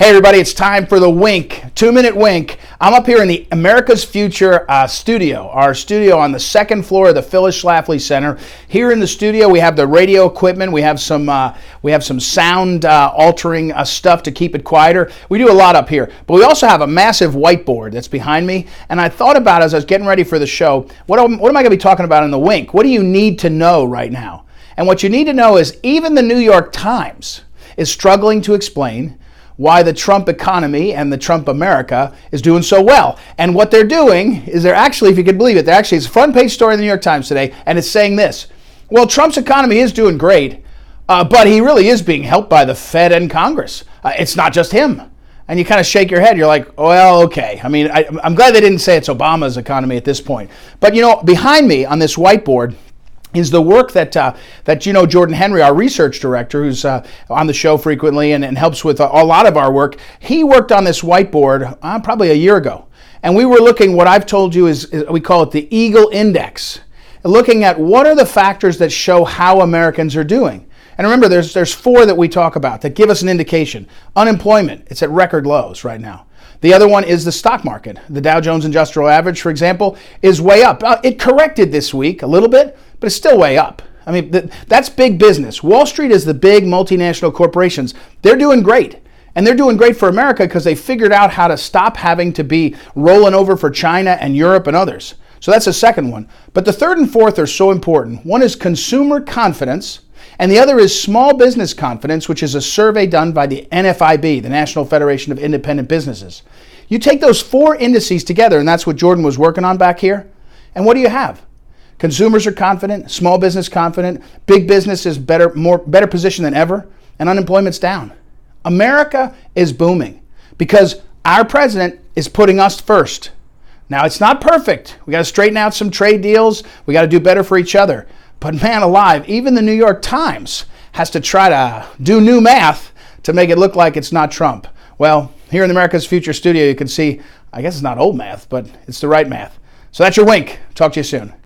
Hey everybody, it's time for the wink, 2-minute wink. I'm up here in the America's Future studio, our studio on the second floor of the Phyllis Schlafly Center. Here in the studio we have the radio equipment, we have some sound altering stuff to keep it quieter. We do a lot up here, but we also have a massive whiteboard that's behind me, and I thought about as I was getting ready for the show, what am I going to be talking about in the wink? What do you need to know right now? And what you need to know is even the New York Times is struggling to explain why the Trump economy and the Trump America is doing so well. And what they're doing is they're actually, if you can believe it, it's a front page story in the New York Times today, and it's saying this: well, Trump's economy is doing great, but he really is being helped by the Fed and Congress. It's not just him. And you kind of shake your head. You're like, well, okay. I mean, I'm glad they didn't say it's Obama's economy at this point. But, behind me on this whiteboard is the work that Jordan Henry, our research director, who's on the show frequently and helps with a lot of our work. He worked on this whiteboard probably a year ago. And we were looking, what I've told you is we call it the Eagle Index, looking at what are the factors that show how Americans are doing. And remember, there's four that we talk about that give us an indication. Unemployment, it's at record lows right now. The other one is the stock market. The Dow Jones Industrial Average, for example, is way up. It corrected this week a little bit, but it's still way up. I mean, that's big business. Wall Street is the big multinational corporations. They're doing great. And they're doing great for America because they figured out how to stop having to be rolling over for China and Europe and others. So that's the second one. But the third and fourth are so important. One is consumer confidence, and the other is small business confidence, which is a survey done by the NFIB, the National Federation of Independent Businesses. You take those four indices together, and that's what Jordan was working on back here, and what do you have? Consumers are confident, small business confident, big business is better positioned than ever, and unemployment's down. America is booming because our president is putting us first. Now, it's not perfect. We got to straighten out some trade deals. We got to do better for each other. But man alive, even the New York Times has to try to do new math to make it look like it's not Trump. Well, here in the America's Future studio, you can see, I guess it's not old math, but it's the right math. So that's your wink. Talk to you soon.